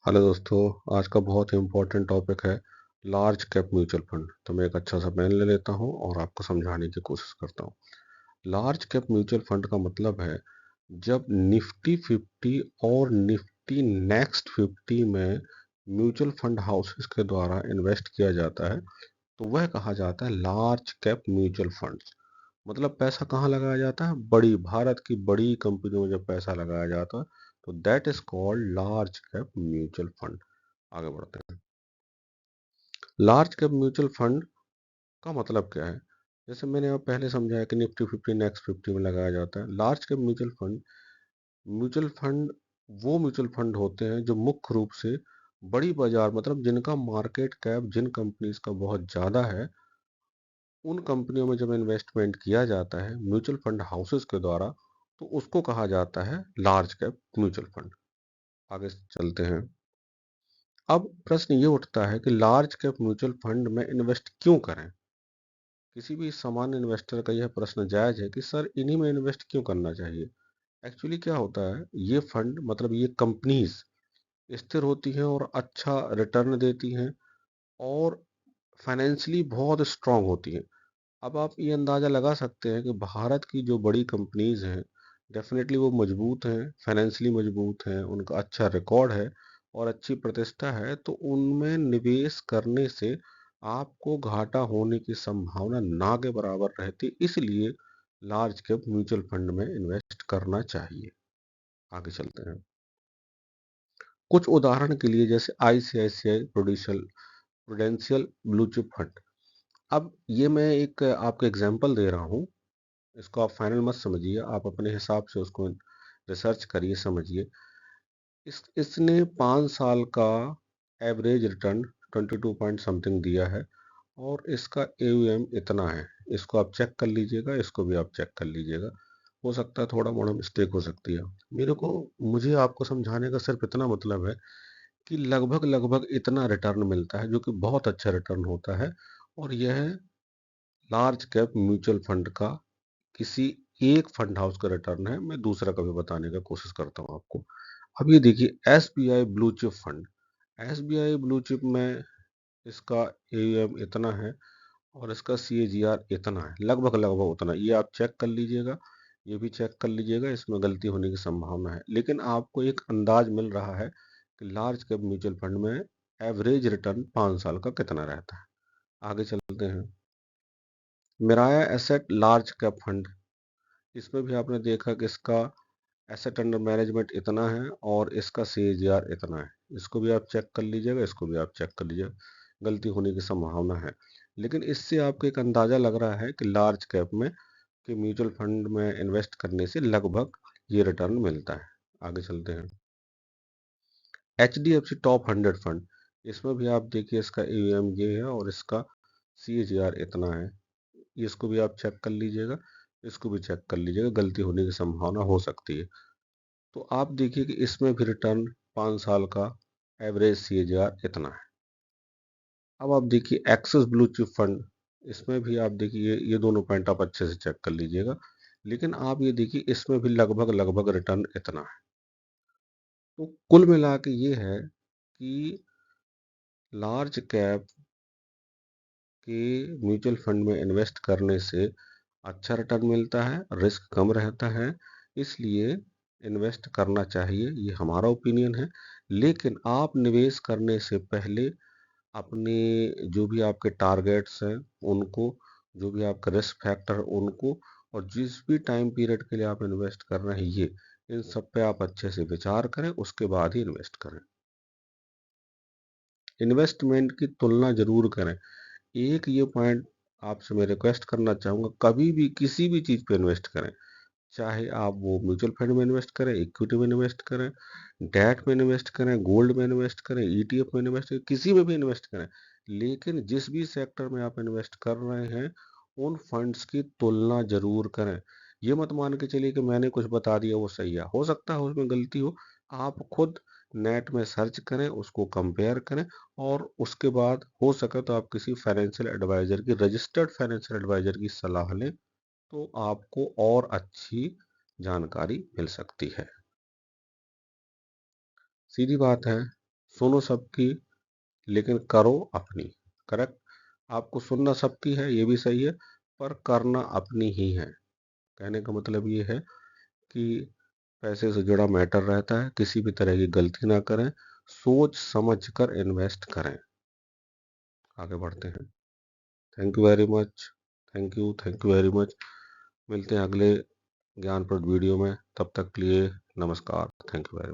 Hello दोस्तों। आज का बहुत ही इम्पोर्टेंट टॉपिक है लार्ज कैप म्यूचुअल फंड। तो मैं एक अच्छा सा पेन ले लेता हूँ और आपको समझाने की कोशिश करता हूँ। लार्ज कैप म्यूचुअल फंड का मतलब है जब निफ्टी 50 और निफ्टी नेक्स्ट 50 में म्यूचुअल फंड हाउसेस के द्वारा इन्वेस्ट किया जाता है तो वह कहा जाता है लार्ज कैप म्यूचुअल फंड्स। मतलब पैसा कहाँ लगाया जाता है? बड़ी भारत की बड़ी कंपनियों में जब पैसा लगाया जाता है तो that is called large cap mutual fund. आगे बढ़ते हैं। लार्ज कैप म्यूचुअल फंड का मतलब क्या है? जैसे मैंने अब पहले समझाया कि निफ्टी 50 नेक्स्ट 50 में लगाया जाता है। लार्ज कैप म्यूचुअल फंड वो म्यूचुअल फंड होते हैं जो मुख्य रूप से बड़ी बाजार मतलब जिनका मार्केट कैप जिन कंपनीज का बहुत ज़्यादा है उन कंपनियों में जब इन्वेस्टमेंट किया जाता है म्यूचुअल फंड हाउसेस के द्वारा तो उसको कहा जाता है लार्ज कैप म्यूचुअल फंड। आगे चलते हैं। अब प्रश्न ये उठता है कि लार्ज कैप म्यूचुअल फंड में इन्वेस्ट क्यों करें? किसी भी सामान्य इन्वेस्टर का यह प्रश्न जायज है कि सर इन्हीं में इन्वेस्ट क्यों करना चाहिए। एक्चुअली क्या होता है, ये फंड मतलब ये कंपनीज स्थिर होती हैं और अच्छा रिटर्न देती हैं और फाइनेंशियली बहुत स्ट्रांग होती हैं। अब आप ये अंदाज़ा लगा सकते हैं कि भारत की जो बड़ी कंपनीज हैं डेफिनेटली वो मजबूत हैं, फाइनेंशियली मजबूत हैं, उनका अच्छा रिकॉर्ड है और अच्छी प्रतिष्ठा है, तो उनमें निवेश करने से आपको घाटा होने की संभावना ना के बराबर रहती, इसलिए लार्ज कैप म्यूचुअल फंड में इन्वेस्ट करना चाहिए। आगे चलते हैं। कुछ उदाहरण के लिए जैसे ICICI prudential blue chip fund. अब ये मैं एक आपको एग्जांपल दे रहा हूँ, इसको आप फाइनल मत समझिए, आप अपने हिसाब से उसको रिसर्च करिए, समझिए। इसने 5 साल का एवरेज रिटर्न 22 पॉइंट समथिंग दिया है और इसका एयूएम इतना है। इसको आप चेक कर लीजिएगा, इसको भी आप चेक कर लीजिएगा। हो सकता है थोड़ा मोड़ा मिस्टेक हो सकती है। मुझे आपको समझाने का सिर्फ इतना मतलब है कि लगभग लगभग इतना रिटर्न मिलता है जो कि बहुत अच्छा रिटर्न होता है। और यह लार्ज कैप म्यूचुअल फंड का किसी एक फंड हाउस का रिटर्न है। मैं दूसरा कभी बताने का कोशिश करता हूँ आपको। अब ये देखिए SBI blue chip fund. SBI blue chip में इसका एयूएम इतना है और इसका सीएजीआर इतना है, लगभग लगभग उतना। ये आप चेक कर लीजिएगा, ये भी चेक कर लीजिएगा, इसमें गलती होने की संभावना है, लेकिन आपको एक अंदाज मिल रहा है कि लार्ज कैप म्यूचुअल फंड में एवरेज रिटर्न 5 साल का कितना रहता है। आगे चलते हैं। मिराया एसेट लार्ज कैप फंड। इसमें भी आपने देखा कि इसका एसेट अंडर मैनेजमेंट इतना है और इसका सीएजीआर इतना है। इसको भी आप चेक कर लीजिएगा, इसको भी आप चेक कर लीजिएगा, गलती होने की संभावना है। लेकिन इससे आपको एक अंदाजा लग रहा है कि लार्ज कैप में कि म्यूचुअल फंड में इन्वेस्ट करने से लगभग ये रिटर्न मिलता है। आगे चलते हैं। HDFC top 100 fund. इसमें भी आप देखिए इसका एयूएम ये है और इसका सीएजीआर इतना है। इसको भी आप चेक कर लीजिएगा, इसको भी चेक कर लीजिएगा, गलती होने की संभावना हो सकती है। तो आप देखिए कि इसमें भी रिटर्न 5 साल का एवरेज सीएजीआर इतना है। अब आप देखिए एक्सिस ब्लू चिप फंड। इसमें भी आप देखिए ये दोनों पॉइंट आप अच्छे से चेक कर लीजिएगा, लेकिन आप ये देखिए इसमें भी लगभग लगभग रिटर्न इतना है। तो कुल मिला के ये है कि लार्ज कैप के म्यूचुअल फंड में इन्वेस्ट करने से अच्छा रिटर्न मिलता है, रिस्क कम रहता है, इसलिए इन्वेस्ट करना चाहिए, ये हमारा ओपिनियन है। लेकिन आप निवेश करने से पहले अपने जो भी आपके टारगेट्स हैं उनको, जो भी आपका रिस्क फैक्टर है उनको, और जिस भी टाइम पीरियड के लिए आप इन्वेस्ट कर रहे हैं ये इन सब पे आप अच्छे से विचार करें, उसके बाद ही इन्वेस्ट करें। इन्वेस्टमेंट की तुलना जरूर करें। एक ये पॉइंट आपसे मैं रिक्वेस्ट करना चाहूँगा, कभी भी किसी भी चीज़ पे इन्वेस्ट करें, चाहे आप वो म्यूचुअल फंड में इन्वेस्ट करें, इक्विटी में इन्वेस्ट करें, डेट में इन्वेस्ट करें, गोल्ड में इन्वेस्ट करें, ईटीएफ में इन्वेस्ट करें, किसी में भी इन्वेस्ट करें, लेकिन जिस भी सेक्टर में आप इन्वेस्ट कर रहे हैं उन फंड्स की तुलना जरूर करें। ये मत मान के चलिए कि मैंने कुछ बता दिया वो सही है, हो सकता है उसमें गलती हो। आप खुद नेट में सर्च करें, उसको कंपेयर करें और उसके बाद हो सके तो आप किसी फाइनेंशियल एडवाइजर की, रजिस्टर्ड फाइनेंशियल एडवाइजर की सलाह लें, तो आपको और अच्छी जानकारी मिल सकती है। सीधी बात है, सुनो सबकी लेकिन करो अपनी। करेक्ट। आपको सुनना सबकी है, ये भी सही है, पर करना अपनी ही है। कहने का मतलब ये है कि पैसे से जुड़ा मैटर रहता है, किसी भी तरह की गलती ना करें, सोच समझ कर इन्वेस्ट करें। आगे बढ़ते हैं। Thank you very much. Thank you very much. मिलते हैं अगले ज्ञानप्रद वीडियो में। तब तक के लिए नमस्कार। Thank you very much.